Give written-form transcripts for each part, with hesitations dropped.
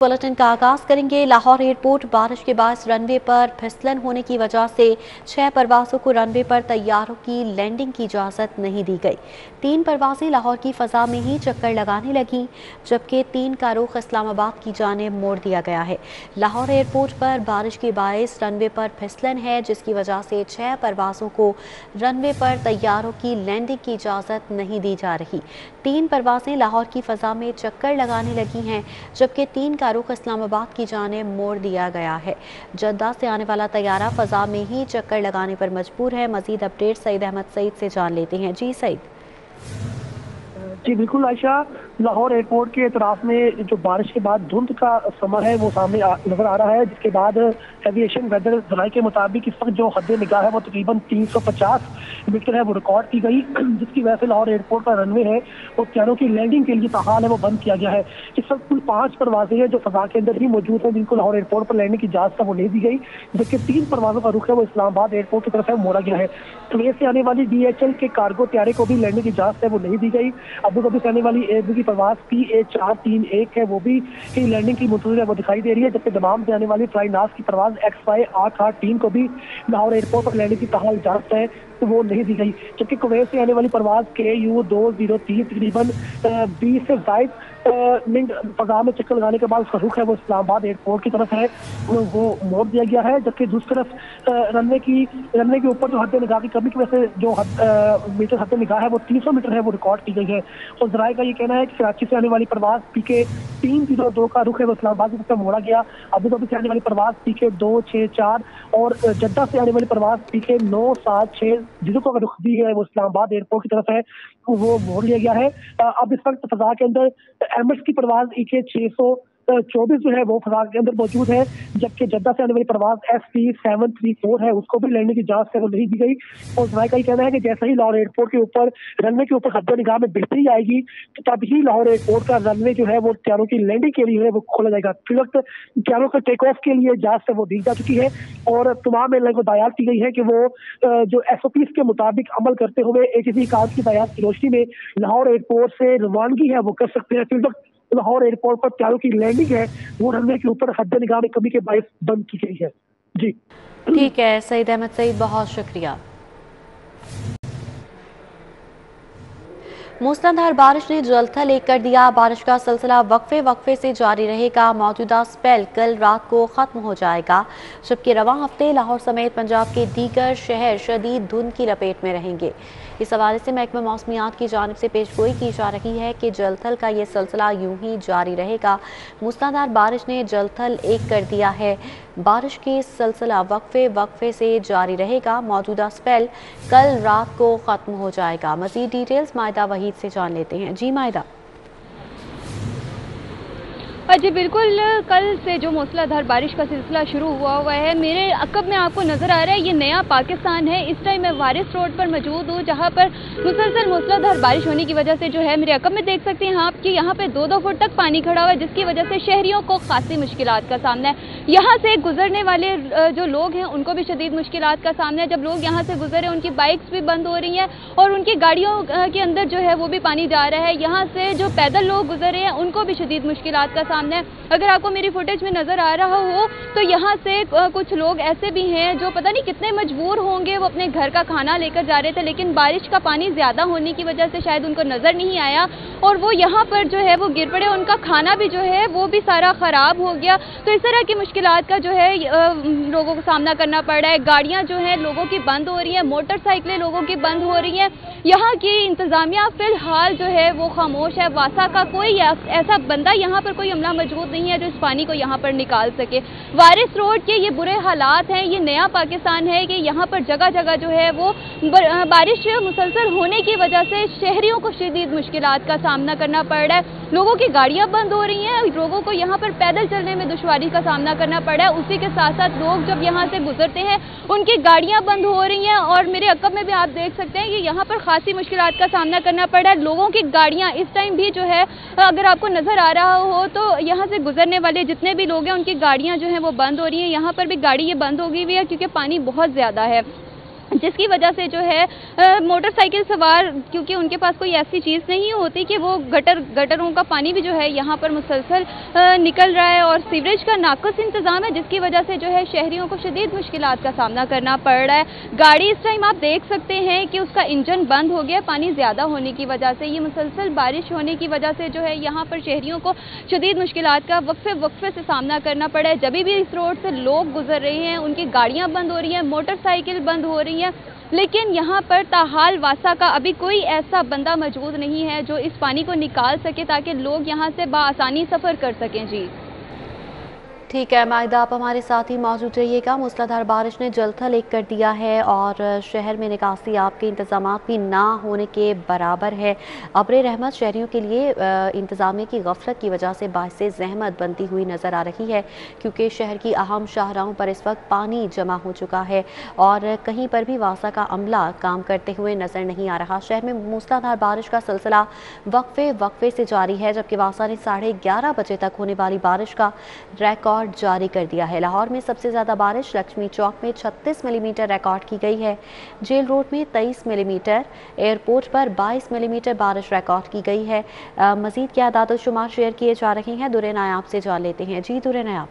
Bulletin का आगाज करेंगे। लाहौर एयरपोर्ट बारिश के बाद रनवे पर फिसलन होने की वजह से 6 परवाजों को रनवे पर तैयारों की लैंडिंग की इजाज़त नहीं दी गई। 3 परवाजें लाहौर की फ़ज़ा में ही चक्कर लगाने लगीं, जबकि 3 का रुख इस्लामाबाद की जानिब मोड़ दिया गया है। लाहौर एयरपोर्ट पर बारिश के बायस रनवे पर फिसलन है, जिसकी वजह से 6 परवाजों को रनवे पर तैयारों की लैंडिंग की इजाज़त नहीं दी जा रही। 3 परवाजें लाहौर की फ़ज़ा में चक्कर लगाने लगी हैं, जबकि 3 का रुख इस्लामाबाद की जानिब मोड़ दिया गया है। जद्दा से आने वाला तैयारा फ़ज़ा में ही चक्कर लगाने पर मजबूर है। मज़ीद अपडेट सईद अहमद सईद से जान लेते हैं। जी सईद। जी बिल्कुल आयशा, लाहौर एयरपोर्ट के एतराफ में जो बारिश के बाद धुंध का समर है वो सामने नजर आ रहा है, जिसके बाद एविएशन वेदर जराये के मुताबिक इस वक्त जो हद निगाह है वो तकरीबन 350 मीटर है वो रिकॉर्ड की गई, जिसकी वजह से लाहौर एयरपोर्ट का रनवे है वो प्यारों की लैंडिंग के लिए ताहाल है वो बंद किया गया है। इस वक्त कुल 5 परवाजें हैं जो फजा के अंदर ही मौजूद हैं, जिनको लाहौर एयरपोर्ट पर लैंडिंग की इजाजत वो नहीं दी गई, जबकि 3 परवाजों का रुख है वो इस्लामाबाद एयरपोर्ट की तरफ है मोड़ा गया है। कुवैत से आने वाली DHL के कार्गो त्यारे को भी लैंडिंग की इजाजत है वो नहीं दी गई। अबू धाबी से आने वाली एयरबू की परवाज PA431 है वो भी लैंडिंग की मुंतज़िर है वो दिखाई दे रही है, जबकि दमाम से आने वाली फ्लाइनास की परवाज XY883 को भी लाहौर एयरपोर्ट पर लैंडिंग की ताहाल इजाजत है तो वो नहीं दी गई। जबकि कुवैत से आने वाली परवाज KU203 तकरीबन 20 से जायद मिनट फजा में चक्कर लगाने के बाद उसका रुख है वो इस्लामाबाद एयरपोर्ट की तरफ है वो मोड़ दिया गया है, जबकि दूसरी तरफ रनवे के ऊपर जो हद निगाह की कमी की वजह से जो मीटर हद निगाह है वो 300 मीटर है वो रिकॉर्ड की गई है। और जराये का ये कहना है कि कराची से आने वाली परवाज PK302 का रुख है वो इस्लामाबाद की तरफ मोड़ा गया। अबू धाबी से आने वाली परवाज PK264 और जद्दा से आने वाली परवाज PK976 जिसको का रुख भी है वो इस्लामाबाद एयरपोर्ट की तरफ है वो मोड़ लिया गया है। अब इस वक्त फजा के अंदर एमिरेट्स की परवाज EK624 जो है वो फजा के अंदर मौजूद है, जबकि जद्दा से आने वाली परवाज SP734 है उसको भी लैंडिंग की इजाजत है वो नहीं दी गई। और जराये का ये कहना है कि जैसे ही लाहौर एयरपोर्ट के ऊपर रनवे के ऊपर हद निगाह में बेहतरी आएगी तो तब ही लाहौर एयरपोर्ट का रनवे जो है वो त्यारों की लैंडिंग के लिए है वो खोला जाएगा। फिर वक्त त्यारों के टेक ऑफ के लिए इजाजत है वो दी जा चुकी है और तमाम एयरलाइन को हिदायत की गई है कि वो जो SOPs के मुताबिक अमल करते हुए किसी काज की हिदायत की रोशनी में लाहौर एयरपोर्ट से रवानगी है वो कर सकते हैं। फिर वक्त लाहौर एयरपोर्ट पर त्यारों की लैंडिंग है वो रनवे के ऊपर हद निगाह में कमी के बायस बंद की गई है। जी ठीक है सईद अहमद सईद, बहुत शुक्रिया। मूसलाधार बारिश ने जलथल एक कर दिया। बारिश का सिलसिला वक्फे से जारी रहेगा। मौजूदा स्पेल कल रात को खत्म हो जाएगा, जबकि रवां हफ्ते लाहौर समेत पंजाब के दीगर शहर शदीद धुंध की लपेट में रहेंगे। इस हवाले से महकमा मौसमियात की जानिब से पेशगोई की जा रही है कि जलथल का ये सिलसिला यूं ही जारी रहेगा। मूसलाधार बारिश ने जलथल एक कर दिया है। बारिश की सिलसिला वक्फे से जारी रहेगा। मौजूदा स्पेल कल रात को खत्म हो जाएगा। मजीद डिटेल्स मायदा वहीद से जान लेते हैं। जी मायदा। जी बिल्कुल, कल से जो मूसलाधार बारिश का सिलसिला शुरू हुआ है, मेरे अकब में आपको नज़र आ रहा है ये नया पाकिस्तान है। इस टाइम मैं वारिस रोड पर मौजूद हूँ, जहाँ पर मुसलसल मूसलाधार बारिश होने की वजह से जो है मेरे अकब में देख सकते हैं आप कि यहाँ पे 2-2 फुट तक पानी खड़ा हुआ है, जिसकी वजह से शहरियों को खासी मुश्किलात का सामना है। यहाँ से गुजरने वाले जो लोग हैं उनको भी शदीद मुश्किलात का सामना है। जब लोग यहाँ से गुजरे उनकी बाइक्स भी बंद हो रही हैं और उनकी गाड़ियों के अंदर जो है वो भी पानी जा रहा है। यहाँ से जो पैदल लोग गुजरे हैं उनको भी शदीद मुश्किलात का सामना है। अगर आपको मेरी फुटेज में नजर आ रहा हो तो यहाँ से कुछ लोग ऐसे भी हैं जो पता नहीं कितने मजबूर होंगे, वो अपने घर का खाना लेकर जा रहे थे, लेकिन बारिश का पानी ज्यादा होने की वजह से शायद उनको नजर नहीं आया और वो यहाँ पर जो है वो गिर पड़े। उनका खाना भी जो है वो भी सारा खराब हो गया। तो इस तरह की मुश्किलात का जो है लोगों को सामना करना पड़ रहा है। गाड़ियाँ जो है लोगों की बंद हो रही हैं, मोटरसाइकिलें लोगों की बंद हो रही हैं। यहाँ की इंतजामिया फिलहाल जो है वो खामोश है। वासा का कोई ऐसा बंदा यहाँ पर कोई अमला मौजूद नहीं है जो इस पानी को यहाँ पर निकाल सके। वारिस रोड के ये बुरे हालात हैं। ये नया पाकिस्तान है कि यहाँ पर जगह जगह जो है वो बारिश मुसलसल होने की वजह से शहरियों को शदीद मुश्किलात का सामना करना पड़ रहा है। लोगों की गाड़ियाँ बंद हो रही हैं, लोगों को यहाँ पर पैदल चलने में दुश्वारी का सामना करना पड़ रहा है। उसी के साथ साथ लोग जब यहाँ से गुजरते हैं उनकी गाड़ियाँ बंद हो रही हैं और मेरे अकब में भी आप देख सकते हैं कि यहाँ पर खासी मुश्किलात का सामना करना पड़ रहा है। लोगों की गाड़ियाँ इस टाइम भी जो है, अगर आपको नजर आ रहा हो तो यहाँ से गुजरने वाले जितने भी लोग हैं उनकी गाड़ियाँ जो हैं वो बंद हो रही हैं। यहाँ पर भी गाड़ी ये बंद हो गई हुई है क्योंकि पानी बहुत ज़्यादा है। जिसकी वजह से जो है मोटरसाइकिल सवार, क्योंकि उनके पास कोई ऐसी चीज़ नहीं होती कि वो गटरों का पानी भी जो है यहाँ पर मुसलसल निकल रहा है और सीवरेज का नाक़िस इंतज़ाम है, जिसकी वजह से जो है शहरियों को शदीद मुश्किलात का सामना करना पड़ रहा है। गाड़ी इस टाइम आप देख सकते हैं कि उसका इंजन बंद हो गया, पानी ज़्यादा होने की वजह से। ये मुसलसल बारिश होने की वजह से जो है यहाँ पर शहरियों को शदीद मुश्किलात का वक्फे से सामना करना पड़ा है। जब भी इस रोड से लोग गुजर रहे हैं, उनकी गाड़ियाँ बंद हो रही हैं, मोटरसाइकिल बंद हो रही हैं, लेकिन यहाँ पर ताहाल वासा का अभी कोई ऐसा बंदा मौजूद नहीं है जो इस पानी को निकाल सके ताकि लोग यहाँ से बाआसानी सफ़र कर सकें। जी ठीक है माहिदा, आप हमारे साथ ही मौजूद रहिएगा। मूसलाधार बारिश ने जलथल एक कर दिया है और शहर में निकासी आपके इंतजाम भी ना होने के बराबर है। अब्र रहमत शहरियों के लिए इंतजामिया की गफलत की वजह से बाइस ज़हमत बनती हुई नज़र आ रही है, क्योंकि शहर की अहम शाहराहों पर इस वक्त पानी जमा हो चुका है और कहीं पर भी वासा का अमला काम करते हुए नज़र नहीं आ रहा। शहर में मूसलाधार बारिश का सिलसिला वक्फे से जारी है, जबकि वासा ने 11:30 बजे तक होने वाली बारिश का रिकॉर्ड जारी कर दिया है। लाहौर में सबसे ज़्यादा बारिश लक्ष्मी चौक में 36 मिलीमीटर रिकॉर्ड की गई है, जेल रोड में 23 मिलीमीटर, एयरपोर्ट पर 22 मिलीमीटर बारिश रिकॉर्ड की गई है। मजीद क्या आदाद शुमार शेयर किए जा रहे हैं, दुरे नायाब से जान लेते हैं। जी दुरे नायाब।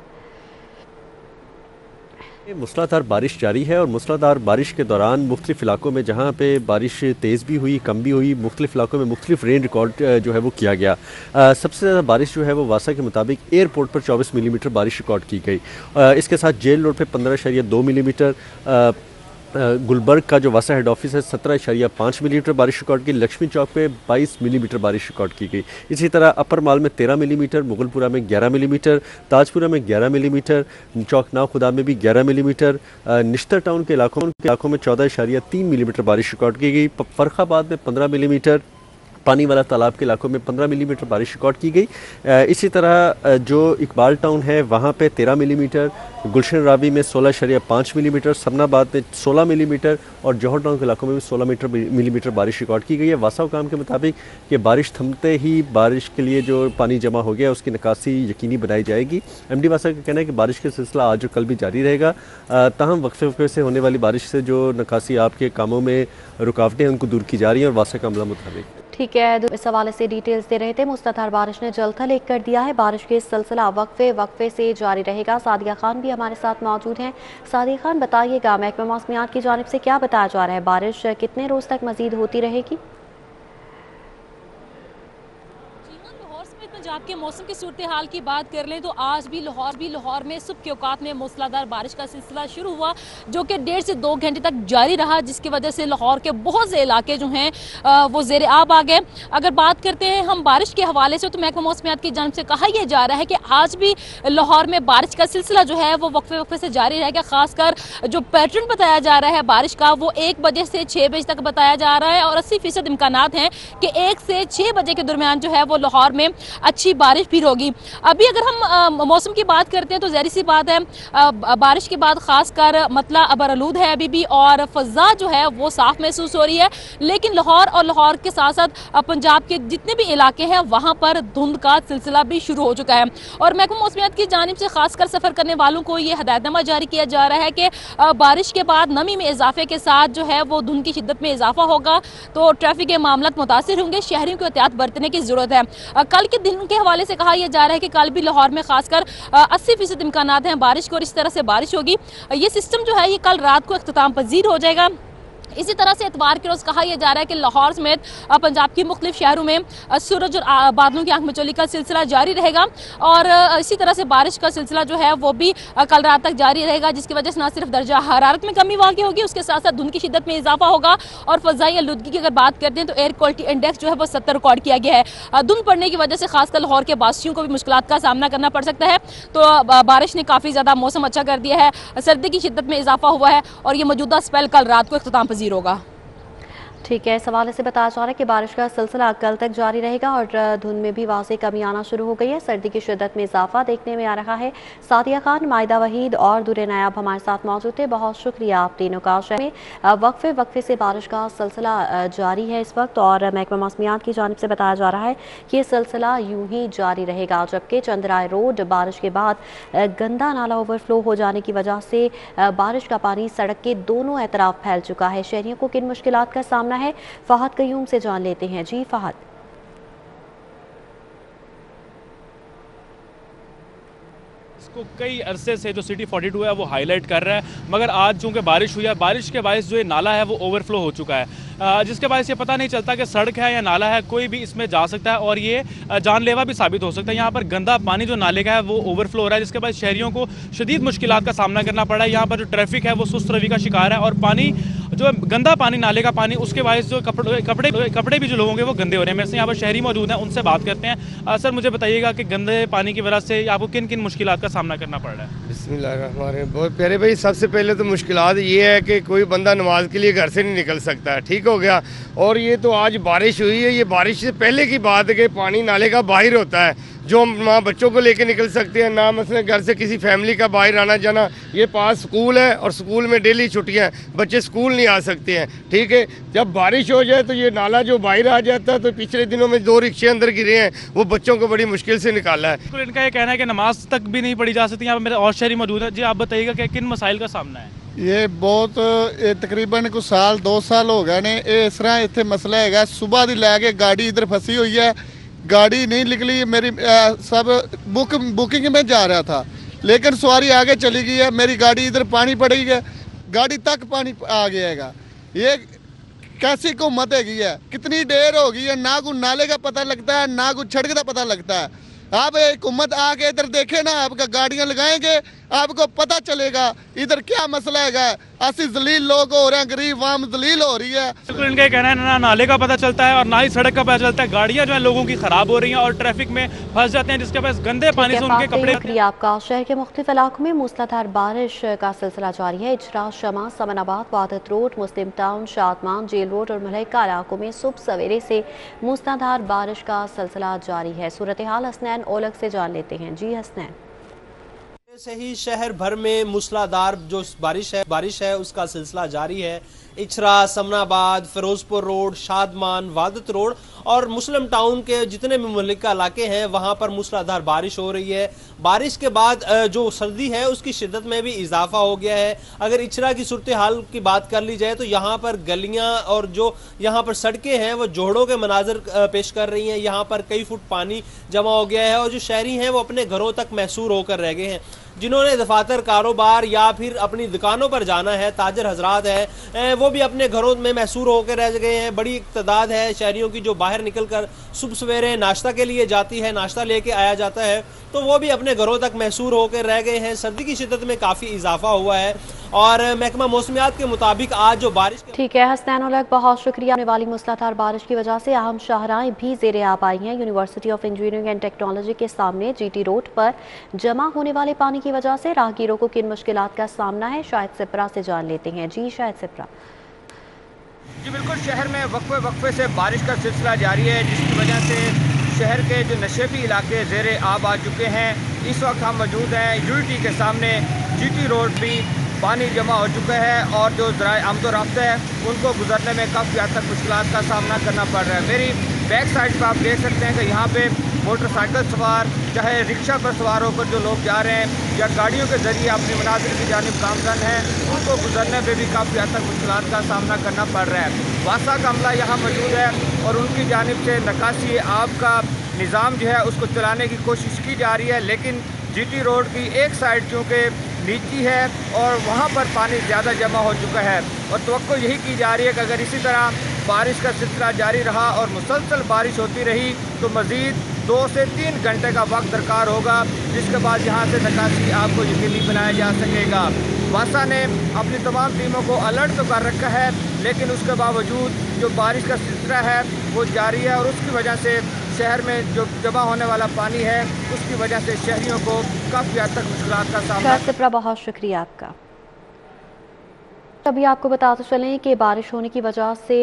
मूसलाधार बारिश जारी है और मूसलाधार बारिश के दौरान मुख्तलिफ इलाकों में जहाँ पे बारिश तेज़ भी हुई, कम भी हुई, मुख्तलिफ इलाकों में मुख्तलिफ रेन रिकॉर्ड जो है वो किया गया। सबसे ज़्यादा बारिश जो है वो वासा के मुताबिक एयरपोर्ट पर 24 मिलीमीटर बारिश रिकॉर्ड की गई। इसके साथ जेल रोड पर 15.2 मिलीमीटर, गुलबर्ग का जो वासा हेड ऑफिस है 17.5 मिलीमीटर बारिश रिकॉर्ड की, लक्ष्मी चौक पे 22 मिलीमीटर बारिश रिकॉर्ड की गई। इसी तरह अपर माल में 13 मिलीमीटर, मुगलपुरा में 11 मिलीमीटर, ताजपुरा में 11 मिलीमीटर, चौकना खुदा में भी 11 मिलीमीटर, निश्तर टाउन के इलाकों में 14.3 मिलीमीटर बारिश रिकॉर्ड की गई। फर्रुखाबाद में 15 मिलीमीटर, पानी वाला तालाब के इलाकों में 15 मिलीमीटर बारिश रिकॉर्ड की गई। इसी तरह जो इकबाल टाउन है वहाँ पे 13 मिलीमीटर, गुलशन रावी में 16.5 मिलीमीटर, समनाबाद में 16 मिलीमीटर और जौहर टाउन के इलाकों में भी 16 मिलीमीटर बारिश रिकॉर्ड की गई है। वासा हुकाम के मुताबिक कि बारिश थमते ही बारिश के लिए जो पानी जमा हो गया उसकी निकासी यकीनी बनाई जाएगी। MD वासा का कहना है कि बारिश का सिलसिला आज और कल भी जारी रहेगा। ताहम वक्फे से होने वाली बारिश से जो निकासी आपके कामों में रुकावटें हैं उनको दूर की जा रही हैं और वासा का अमला मुताबिक। ठीक है, इस हवाले से डिटेल्स दे रहे थे। मूसलाधार बारिश ने जलथल एक कर दिया है। बारिश के सिलसिला वक्फे से जारी रहेगा। सादिया खान भी हमारे साथ मौजूद हैं। सादिया खान, बताइएगा महकमा मौसमियात की जानिब से क्या बताया जा रहा है, बारिश कितने रोज तक मजीद होती रहेगी? पंजाब के मौसम की सूरत हाल की बात कर लें तो आज भी लाहौर में सुबह के औकात में मूसलाधार बारिश का सिलसिला शुरू हुआ, जो कि 1.5 से 2 घंटे तक जारी रहा, जिसकी वजह से लाहौर के बहुत से इलाके जो हैं वो ज़ेर आब आ गए। अगर बात करते हैं हम बारिश के हवाले से तो महकमा मौसमियात की जानिब से कहा यह जा रहा है कि आज भी लाहौर में बारिश का सिलसिला जो है वो वक्फे से जारी रहेगा। खासकर जो पैटर्न बताया जा रहा है बारिश का वो 1 बजे से 6 बजे तक बताया जा रहा है और 80% इम्कानात हैं कि 1 से 6 बजे के दरमियान जो है वो लाहौर में अच्छी बारिश भी होगी। अभी अगर हम मौसम की बात करते हैं तो ज़ाहिर सी बात है बारिश के बाद खासकर मतला अबरआलूद है अभी भी और फ़ज़ा जो है वो साफ महसूस हो रही है, लेकिन लाहौर के साथ साथ पंजाब के जितने भी इलाके हैं वहाँ पर धुंध का सिलसिला भी शुरू हो चुका है। और महकमा मौसमियात की जानिब से खासकर सफ़र करने वालों को ये हदायतनामा जारी किया जा रहा है कि बारिश के बाद नमी में इजाफे के साथ जो है वो धुंध की शिद्दत में इजाफा होगा, तो ट्रैफिक के मामलात मुतासिर होंगे। शहरियों को एहतियात बरतने की ज़रूरत है। कल के दिन के हवाले से कहा यह जा रहा है कि कल भी लाहौर में खासकर 80% इम्कानात हैं बारिश को और इस तरह से बारिश होगी। ये सिस्टम जो है ये कल रात को इख्तिताम पजीर हो जाएगा। इसी तरह से इतवार के रोज कहा यह जा रहा है कि लाहौर समेत पंजाब की मुख्तलिफ शहरों में सूरज और बादलों की आंख मिचौली का सिलसिला जारी रहेगा और इसी तरह से बारिश का सिलसिला जो है वो भी कल रात तक जारी रहेगा, जिसकी वजह से न सिर्फ दर्जा हरारत में कमी वाक़ई होगी, उसके साथ साथ धुंध की शिद्दत में इजाफा होगा। और फ़ज़ाई आलूदगी की अगर बात करते हैं तो एयर क्वालिटी इंडेक्स जो है वो 70 रिकॉर्ड किया गया है। धुंध पड़ने की वजह से खासकर लाहौर के बासियों को भी मुश्किलात का सामना करना पड़ सकता है। तो बारिश ने काफ़ी ज़्यादा मौसम अच्छा कर दिया है, सर्दी की शिद्दत में इजाफा हुआ है और ये मौजूदा स्पेल कल रात को इख्तिताम पजीर होगा। ठीक है, इस हवाले से बताया जा रहा है कि बारिश का सिलसिला कल तक जारी रहेगा और धुंध में भी वाज़ेह कमी आना शुरू हो गई है। सर्दी की शिद्दत में इजाफा देखने में आ रहा है। सादिया खान, मायदा वहीद और दुरे नायाब हमारे साथ मौजूद थे। बहुत शुक्रिया आप तीनों का। शहर में वक्फे से बारिश का सिलसिला जारी है इस वक्त और महकमा मौसमियात की जानिब से बताया जा रहा है कि ये सिलसिला यूं ही जारी रहेगा। जबकि चंद्राय रोड बारिश के बाद गंदा नाला ओवरफ्लो हो जाने की वजह से बारिश का पानी सड़क के दोनों एतराफ फैल चुका है। शहरियों को किन मुश्किलात का सामना है, फहद कयूम से जान लेते हैं। जी फहद। इसको कई अरसे से जो सिटी 42 है वो हाईलाइट कर रहा है, मगर आज चूंकि बारिश हुई है, बारिश के बायस जो ये नाला है वो ओवरफ्लो हो चुका है, जिसके बायस ये पता नहीं चलता कि सड़क है या नाला है, कोई भी इसमें जा सकता है और ये जानलेवा भी साबित हो सकता है। यहाँ पर गंदा पानी जो नाले का है वो ओवरफ्लो हो रहा है, जिसके बाद शहरियों को शदीद मुश्किलात का सामना करना पड़ा है। यहाँ पर जो ट्रैफिक है वो सुस्त रवि का शिकार है और पानी जो गंदा पानी, नाले का पानी, उसके बायस जो कपड़े भी जो लोगों के वो गंदे हो रहे हैं। मेरे से यहाँ पर शहरी मौजूद हैं, उनसे बात करते हैं। सर, मुझे बताइएगा कि गंदे पानी की वजह से आपको किन किन मुश्किलात का सामना करना पड़ रहा है? बिस्मिल्लाहिर्रहमानिर्रहीम। बहुत प्यारे भाई, सबसे पहले तो मुश्किलात ये है कि कोई बंदा नमाज के लिए घर से नहीं निकल सकता, ठीक हो गया। और ये तो आज बारिश हुई है, ये बारिश से पहले की बात है कि पानी नाले का बाहर होता है, जो ना बच्चों को लेके निकल सकते हैं, ना मतलब घर से किसी फैमिली का बाहर आना जाना। ये पास स्कूल है और स्कूल में डेली छुट्टियां, बच्चे स्कूल नहीं आ सकते हैं, ठीक है। जब बारिश हो जाए तो ये नाला जो बाहर आ जाता है, तो पिछले दिनों में 2 रिक्शे अंदर गिरे हैं, वो बच्चों को बड़ी मुश्किल से निकाला है। तो इनका ये कहना है कि नमाज तक भी नहीं पढ़ी जा सकती। यहाँ पर मेरे और शहरी मौजूद है। जी, आप बताइएगा कि किन मसाइल का सामना है? ये बहुत तकरीबन कुछ साल 2 साल हो गए ने इस तरह इतने मसला है। सुबह दी लैके गाड़ी इधर फंसी हुई है, गाड़ी नहीं निकली। मेरी सब बुकिंग में जा रहा था, लेकिन सवारी आगे चली गई है, मेरी गाड़ी इधर पानी पड़ गई है, गाड़ी तक पानी आ गया। ये कैसी हुकूमत है? कितनी देर हो गई है, ना कोई नाले का पता लगता है, ना कोई सड़क का पता लगता है। आप हुकूमत आके इधर देखे ना, आपका गाड़ियां लगाएंगे, आपको पता चलेगा इधर क्या मसला है। ऐसी जलील लोग हो रहे हैं, गरीब आवाम जलील हो रही है। बिल्कुल, इनका कहना है ना नाले का पता चलता है और ना ही सड़क का पता चलता है। गाड़ियां जो है लोगों की खराब हो रही हैं और ट्रैफिक में फंस जाते हैं, जिसके पास गंदे पानी से उनके कपड़े। शुक्रिया आपका। शहर के मुख्तलिफ इलाकों में मूसलाधार बारिश का सिलसिला जारी है। इजरा, शमा, समनाबाद, वादत रोड, मुस्लिम टाउन, शादमान, जेल रोड और मलैका इलाकों में सुबह सवेरे से मूसलाधार बारिश का सिलसिला जारी है। सूरत हाल हसनैन ओलग से जान लेते हैं। जी हसनैन। से ही शहर भर में मूसलाधार जो बारिश है उसका सिलसिला जारी है। इचरा, समनाबाद, फिरोजपुर रोड, शादमान, वादत रोड और मुस्लिम टाउन के जितने भी मुल्का इलाके हैं वहां पर मूसलाधार बारिश हो रही है। बारिश के बाद जो सर्दी है उसकी शिद्दत में भी इजाफा हो गया है। अगर इचरा की सूरत हाल की बात कर ली जाए तो यहाँ पर गलियां और जो यहाँ पर सड़कें हैं वो जोड़ों के मनाजर पेश कर रही हैं। यहाँ पर कई फुट पानी जमा हो गया है और जो शहरी हैं वो अपने घरों तक महसूर होकर रह गए हैं। जिन्होंने दफातर, कारोबार या फिर अपनी दुकानों पर जाना है, ताजर हजरात हैं, वो भी अपने घरों में महसूर होकर रह गए हैं। बड़ी तादाद है शहरियों की जो बाहर निकलकर सुबह सवेरे नाश्ता के लिए जाती है, नाश्ता लेके आया जाता है, तो वो भी अपने घरों तक महसूर होकर रह गए हैं। सर्दी की शिद्दत में काफ़ी इजाफा हुआ है और महकमा मौसमियात के मुताबिक आज जो बारिश। ठीक है हसनैन उलग, बहुत शुक्रिया। आने वाली मूसलाधार बारिश की वजह से अहम शाहराएं भी ज़ेरे आब आई हैं। University of engineering and technology के सामने जीटी रोड पर जमा होने वाले पानी की वजह से राहगीरों को किन मुश्किलात का सामना है, शायद सिप्रा से जान लेते हैं। जी शायद सिप्रा। जी बिल्कुल, शहर में वक्फे से बारिश का सिलसिला जारी है, जिसकी वजह से शहर के जो नशेबी इलाके ज़ेरे आब आ चुके हैं। इस वक्त हम मौजूद हैं यूनिटी के सामने। जीटी रोड भी पानी जमा हो चुका है और जो ज़राए आमदोरफ्त है उनको गुजरने में काफ़ी हद तक मुश्किलात का सामना करना पड़ रहा है। मेरी बैक साइड पर आप देख सकते हैं कि यहाँ पे मोटरसाइकिल सवार, चाहे रिक्शा पर सवार होकर जो लोग जा रहे हैं या गाड़ियों के ज़रिए अपनी मनाजिर की जानिब गामजन हैं, उनको गुजरने में भी काफ़ी हद तक मुश्किलात का सामना करना पड़ रहा है। वासा का अमला यहाँ मौजूद है और उनकी जानिब से निकासी आब का निज़ाम जो है उसको चलाने की कोशिश की जा रही है, लेकिन जीटी रोड की एक साइड चूँकि नीची है और वहाँ पर पानी ज़्यादा जमा हो चुका है और तवक्को यही की जा रही है कि अगर इसी तरह बारिश का सिलसिला जारी रहा और मुसलसल बारिश होती रही तो मज़ीद 2 से 3 घंटे का वक्त दरकार होगा, जिसके बाद यहाँ से निकासी आपको यकीनी बनाया जा सकेगा। वासा ने अपनी तमाम टीमों को अलर्ट तो कर रखा है, लेकिन उसके बावजूद जो बारिश का सिलसिला है वो जारी है और उसकी वजह से शहर में जो जमा होने वाला पानी है उसकी वजह से शहरियों को काफ़ी हद तक मुश्किलात का सामना। बहुत शुक्रिया आपका। अभी आपको बताते चलें कि बारिश होने की वजह से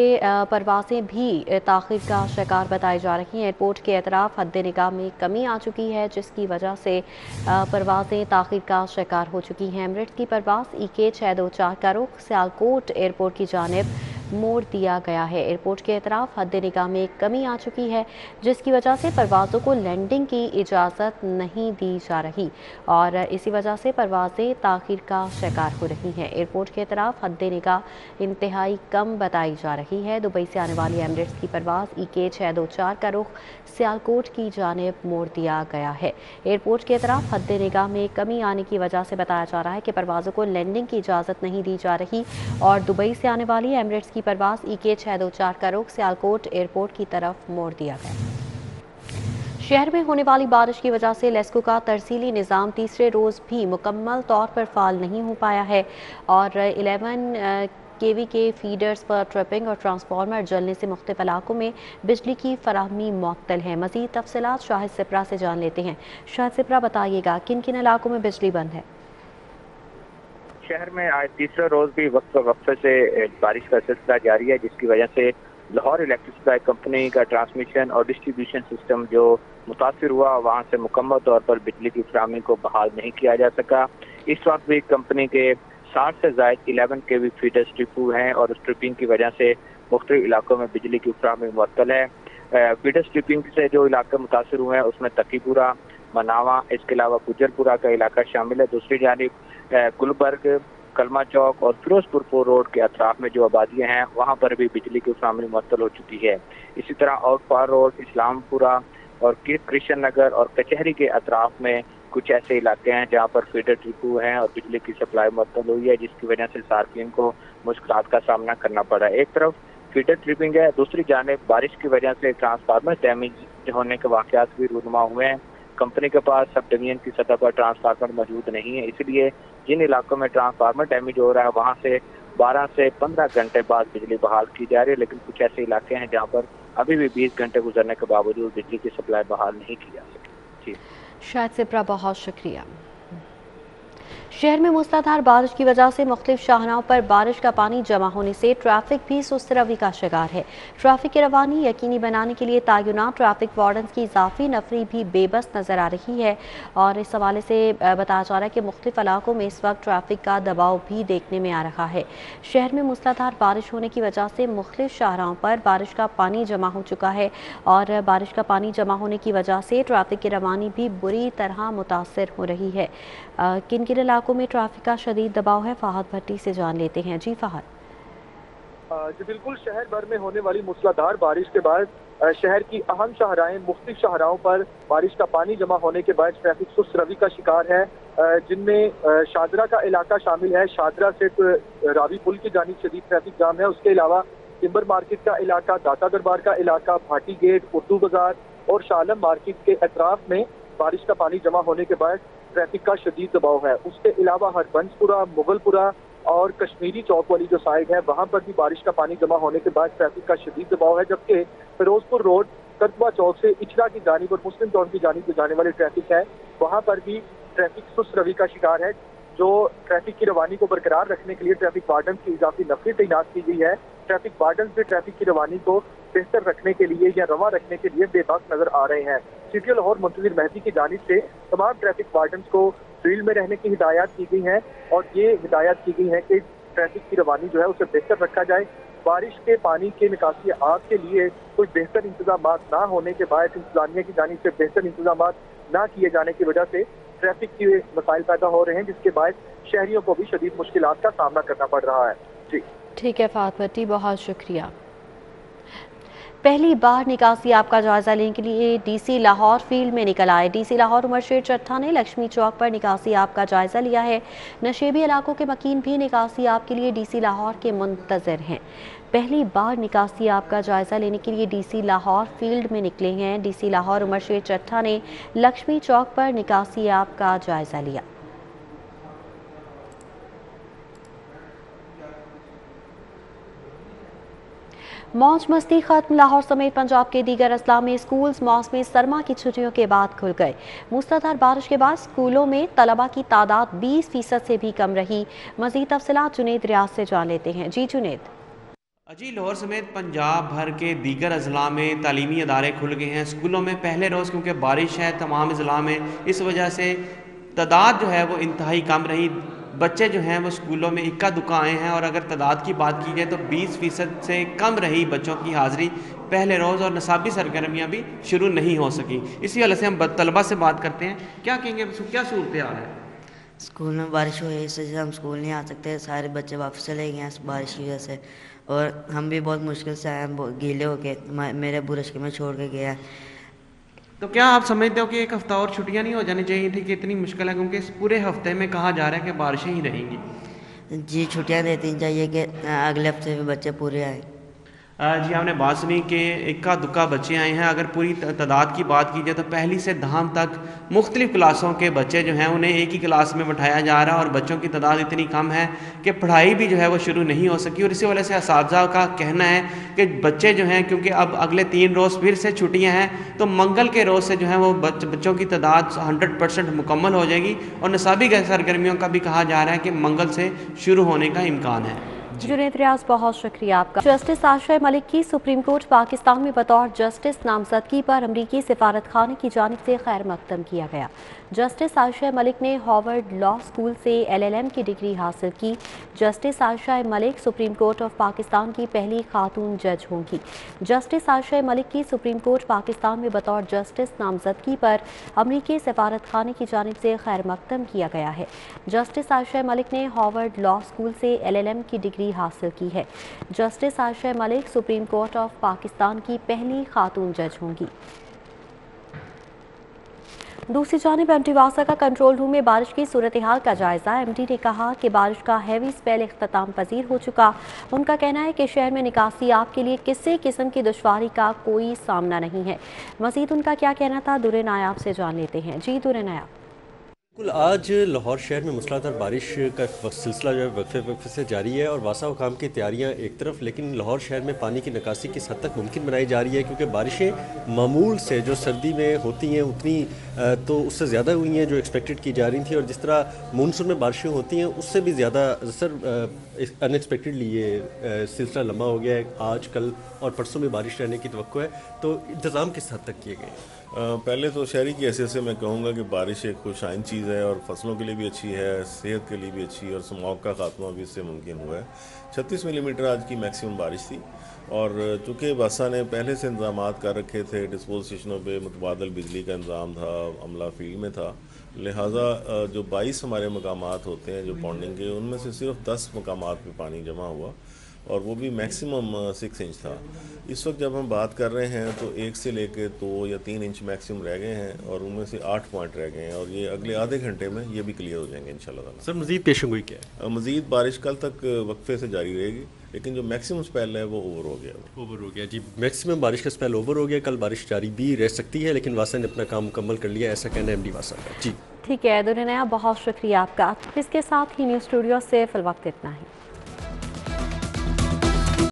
परवाज़ें भी ताख़ीर का शिकार बताई जा रही हैं। एयरपोर्ट के अतराफ हद निगाह में कमी आ चुकी है, जिसकी वजह से परवाज़ें ताख़ीर का शिकार हो चुकी हैं। एमिरेट्स की परवाज़ EK 624 का रुख सियालकोट एयरपोर्ट की जानिब मोड़ दिया गया है। एयरपोर्ट के अतराफ हद निगाह में कमी आ चुकी है, जिसकी वजह से परवाज़ों को लैंडिंग की इजाज़त नहीं दी जा रही और इसी वजह से परवाज़ें ताख़ीर का शिकार हो रही हैं। एयरपोर्ट के अतराफ हद निगाह इंतहाई कम बताई जा रही है। दुबई से आने वाली एमिरेट्स की परवाज़ EK 624 का रुख सियालकोट की जानिब मोड़ दिया गया है। एयरपोर्ट के अतराफ हद निगाह में कमी आने की वजह से बताया जा रहा है कि परवाज़ों को लैंडिंग की इजाज़त नहीं दी जा रही और दुबई से आने वाली एमिरेट्स की परवाज़ EK 624 का रुख सियालकोट एयरपोर्ट की तरफ मोड़ दिया गया। शहर में होने वाली बारिश की वजह से लेस्को का तरसीली निज़ाम तीसरे रोज़ भी मुकम्मल तौर पर फ़ाल नहीं हो पाया है और 11 KV के फीडर्स पर ट्रिपिंग और ट्रांसफार्मर जलने से मुख्तलिफ इलाकों में बिजली की फराहमी मुअत्तल है। मज़ीद तफसीलात शाहिद सिप्रा से जान लेते हैं। शाहिद सिप्रा, बताइएगा किन किन इलाकों में बिजली बंद है? शहर में आज तीसरा रोज भी वक्फे से बारिश का सिलसिला जारी है, जिसकी वजह से लाहौर इलेक्ट्रिक सप्लाई कंपनी का ट्रांसमिशन और डिस्ट्रीब्यूशन सिस्टम जो मुतासिर हुआ, वहां से मुकम्मल तौर पर बिजली की फराहमी को बहाल नहीं किया जा सका। इस वक्त भी कंपनी के 60 से ज़ायद 11 KV फीडर स्ट्रिपू हैं और स्ट्रिपिंग की वजह से मुख्तलिफ इलाकों में बिजली की फराहमी मुअत्तल है। फीडर स्ट्रिपिंग से जो इलाके मुतासिर हुए हैं उसमें तकीपुरा, मनावा, इसके अलावा गुजरपुरा का इलाका शामिल है। दूसरी जानिब गुलबर्ग, कलमा चौक और फिरोजपुर रोड के अतराफ में जो आबादियाँ हैं वहाँ पर भी बिजली की फराहमी मुअत्तल हो चुकी है। इसी तरह आउटपार रोड, इस्लामपुरा और कृष्ण नगर और कचहरी के अतराफ में कुछ ऐसे इलाके हैं जहाँ पर फीडर ट्रिपू हैं और बिजली की सप्लाई मुअत्तल हुई है, जिसकी वजह से सार्फिन को मुश्किलात का सामना करना पड़ा। एक तरफ फीडर ट्रिपिंग है, दूसरी जानिब बारिश की वजह से ट्रांसफार्मर डैमेज होने के वाक़यात भी रूनुमा हुए हैं। कंपनी के पास सब डिवीजन की सतह पर ट्रांसफार्मर मौजूद नहीं है, इसलिए जिन इलाकों में ट्रांसफार्मर डैमेज हो रहा है वहाँ से 12 से 15 घंटे बाद बिजली बहाल की जा रही है। लेकिन कुछ ऐसे इलाके हैं जहाँ पर अभी भी 20 घंटे गुजरने के बावजूद बिजली की सप्लाई बहाल नहीं की जा सकी। जी शायद सिप्रा, बहुत शुक्रिया। शहर में मूसलाधार बारिश की वजह से मुख्तलिफ शाहराहों पर बारिश का पानी जमा होने से ट्रैफिक भी सुस्त रवी का शिकार है। ट्रैफिक की रवानी यकीनी बनाने के लिए तैनात ट्रैफिक वार्डन की इजाफी नफरी भी बेबस नजर आ रही है और इस हवाले से बताया जा रहा है कि मुख्तलिफ इलाकों में इस वक्त ट्रैफिक का दबाव भी देखने में आ रहा है। शहर में मूसलाधार बारिश होने की वजह से मुख्तलिफ शाहराहों पर बारिश का पानी जमा हो चुका है और बारिश का पानी जमा होने की वजह से ट्रैफिक की रवानी भी बुरी तरह मुतासर हो रही है। किन किन इलाकों में ट्रैफिक का शदीद दबाव है, फहद भट्टी से जान लेते हैं। जी फहद। जी बिल्कुल, शहर भर में होने वाली मूसलाधार बारिश के बाद शहर की अहम शाहराहें, मुख्तलिफ शाहराहों पर बारिश का पानी जमा होने के बाद ट्रैफिक सुस्त रवी का शिकार है, जिनमें शादरा का इलाका शामिल है। शादरा से रावी पुल की जानिब शदीद ट्रैफिक जाम है। उसके अलावा टिम्बर मार्केट का इलाका, दाता दरबार का इलाका, भाटी गेट, उर्दू बाजार और शालम मार्केट के अतराफ में बारिश का पानी जमा होने के बाद ट्रैफिक का शदीद दबाव है। उसके अलावा हरबंसपुरा, मुगलपुरा और कश्मीरी चौक वाली जो साइड है वहां पर भी बारिश का पानी जमा होने के बाद ट्रैफिक का शदीद दबाव है। जबकि फिरोजपुर रोड, करतबा चौक से इचरा की जानिब और मुस्लिम टाउन की जानिब जो जाने वाली ट्रैफिक है वहां पर भी ट्रैफिक सुस्त रवी का शिकार है। जो ट्रैफिक की रवानी को बरकरार रखने के लिए ट्रैफिक वार्डन की इजाफी नफरी तैनात की गई है। ट्रैफिक वार्डन भी ट्रैफिक की रवानी को बेहतर रखने के लिए या रवा रखने के लिए बेताक नजर आ रहे हैं। सिटी लाहौर मुंतजिर महदी की जानिब से तमाम ट्रैफिक वार्डन को फील्ड में रहने की हिदायत की गई है और ये हिदायत की गई है कि ट्रैफिक की रवानी जो है उसे बेहतर रखा जाए। बारिश के पानी के निकासी आग के लिए कोई बेहतर इंतजाम ना होने के बाद, इंतजामिया की जानिब से बेहतर इंतजाम ना किए जाने की वजह से ट्रैफिक के मसाइल पैदा हो रहे हैं, जिसके बाद शहरियों को भी शदीद मुश्किलात का सामना करना पड़ रहा है। जी ठीक है फहद भट्टी, बहुत शुक्रिया। पहली बार निकासी आपका जायजा लेने के लिए DC लाहौर फील्ड में निकल आए। DC लाहौर उमर शेर चट्टा ने लक्ष्मी चौक पर निकासी आपका जायजा लिया है। नशेबी इलाकों के मकीन भी निकासी आप के लिए DC लाहौर के मुंतजर हैं। पहली बार निकासी आपका जायजा लेने के लिए DC लाहौर फील्ड में निकले हैं। DC लाहौर उमर शेर चट्टा ने लक्ष्मी चौक पर निकासी आपका जायजा लिया। मौज मस्ती खत्म। लाहौर समेत पंजाब के दीगर अजला में स्कूल्स मौसमी सरमा की छुट्टियों के बाद खुल गए। मूसलाधार बारिश के बाद स्कूलों में तलबा की तादाद 20% से भी कम रही। मजीद तफसीलात जुनेद रियाज से जान लेते हैं। जी जुनेद। अजी, लाहौर समेत पंजाब भर के दीगर अजला में तालीमी अदारे खुल गए हैं। स्कूलों में पहले रोज़ क्योंकि बारिश है तमाम अजला में, इस वजह से तादाद जो है वो इंतहाई कम रही। बच्चे जो हैं वो स्कूलों में इक्का दुक्का आए हैं और अगर तादाद की बात की जाए तो 20% से कम रही बच्चों की हाज़िरी पहले रोज़, और नसाबी सरगर्मियाँ भी शुरू नहीं हो सकी। इसी वजह से हम तलबा से बात करते हैं, क्या कहेंगे, क्या सूरत हाल है? स्कूल में बारिश हुई, इस वजह से हम स्कूल नहीं आ सकते। सारे बच्चे वापस चले गए हैं बारिश की वजह से, और हम भी बहुत मुश्किल से आए हैं गीले होके। मेरे अबू रश्के में छोड़ के गया। तो क्या आप समझते हो कि एक हफ्ता और छुट्टियां नहीं हो जानी चाहिए थी कि इतनी मुश्किल है, क्योंकि इस पूरे हफ्ते में कहा जा रहा है कि बारिशें ही रहेंगी? जी, छुट्टियां देती चाहिए कि अगले हफ्ते में बच्चे पूरे आए। जी, आपने बात सुनी कि इक्का दुक्का बच्चे आए हैं। अगर पूरी तादाद की बात की जाए तो पहली से दहाम तक मुख्तलिफ क्लासों के बच्चे जो हैं उन्हें एक ही क्लास में बैठाया जा रहा है, और बच्चों की तादाद इतनी कम है कि पढ़ाई भी जो है वो शुरू नहीं हो सकी। और इसी वजह से असातिज़ा का कहना है कि बच्चे जो हैं, क्योंकि अब अगले 3 रोज़ फिर से छुट्टियाँ हैं, तो मंगल के रोज़ से जो है वो बच्चों की तादाद 100% मुकम्मल हो जाएगी। और निसाबी सरगर्मियों का भी कहा जा रहा है कि मंगल से शुरू होने का इम्कान है। जुनेद रियाज, बहुत शुक्रिया आपका। जस्टिस आशा मलिक की सुप्रीम कोर्ट पाकिस्तान में बतौर जस्टिस नामजदगी पर अमरीकी सिफारत खाने की जानिब से खैर मकदम किया गया। जस्टिस आशा मलिक ने हार्वर्ड लॉ स्कूल से LLM की डिग्री हासिल की। Justice Asha Malik supreme court of Pakistan की पहली खातून जज होंगी। जस्टिस आशा मलिक की सुप्रीम कोर्ट पाकिस्तान में बतौर जस्टिस नामजदगी पर अमरीकी सिफारत खाने की जानिब से खैर मकदम किया गया है। जस्टिस आशा मलिक ने हार्वर्ड लॉ स्कूल से LLM की डिग्री हासिल की है। Justice Asha Malik supreme court of Pakistan की पहली खातून जज होंगी। दूसरी जानिब MD वासा का कंट्रोल रूम में बारिश की सूरत हाल का जायजा। MD ने कहा कि बारिश का हैवी स्पेल इख्तिताम पजीर हो चुका। उनका कहना है कि शहर में निकासी आप के लिए किसी किस्म की दुश्वारी का कोई सामना नहीं है। मजीद उनका क्या कहना था, दुरे नायाब से जान लेते हैं। जी दुरे नायाब। बिल्कुल, आज लाहौर शहर में मूसलाधार बारिश का सिलसिला जो है वक्फे से जारी है, और वासा हुकाम की तैयारियां एक तरफ, लेकिन लाहौर शहर में पानी की निकासी किस हद तक मुमकिन बनाई जा रही है, क्योंकि बारिशें मामूल से जो सर्दी में होती हैं उतनी तो उससे ज़्यादा हुई हैं जो एक्सपेक्टेड की जा रही थी, और जिस तरह मानसून में बारिशें होती हैं उससे भी ज़्यादा अनएक्सपेक्टेडली ये सिलसिला लंबा हो गया है। आज कल और परसों में बारिश रहने की तवक्को है, तो इंतज़ाम किस हद तक किए गए? पहले तो शहरी की हैसियत से मैं कहूँगा कि बारिश एक खुशाइन चीज़ है, और फसलों के लिए भी अच्छी है, सेहत के लिए भी अच्छी है, और स्मॉग का खात्मा भी इससे मुमकिन हुआ है। 36 मिलीमीटर आज की मैक्सिमम बारिश थी, और चूँकि वासा ने पहले से इंतजाम कर रखे थे, डिस्पोज स्टेशनों पे मुतबादल बिजली का इंतज़ाम था, अमला फील्ड में था, लिहाजा जो 22 हमारे मकामात होते हैं जो पॉन्डिंग के, उनमें से सिर्फ 10 मकामात पे पानी जमा हुआ, और वो भी मैक्सिमम 6 इंच था। इस वक्त जब हम बात कर रहे हैं तो 1 से लेकर 2 या 3 इंच मैक्सिमम रह गए हैं, और उनमें से 8 पॉइंट रह गए हैं, और ये अगले आधे घंटे में ये भी क्लियर हो जाएंगे इंशाल्लाह। सर, मज़ीद पेशेंगोई क्या है? मज़ीद बारिश कल तक वक्फे से जारी रहेगी, लेकिन जो मैक्सिमम स्पेल है वो ओवर हो गया जी। मैक्सिमम बारिश का स्पेल ओवर हो गया। कल बारिश जारी भी रह सकती है, लेकिन वासा ने अपना काम मुकम्मल कर लिया, ऐसा कहना है MD वासा का। जी ठीक है दुरे नायाब, बहुत शुक्रिया आपका। इसके साथ ही न्यूज़ स्टूडियो से फिल वक्त इतना ही।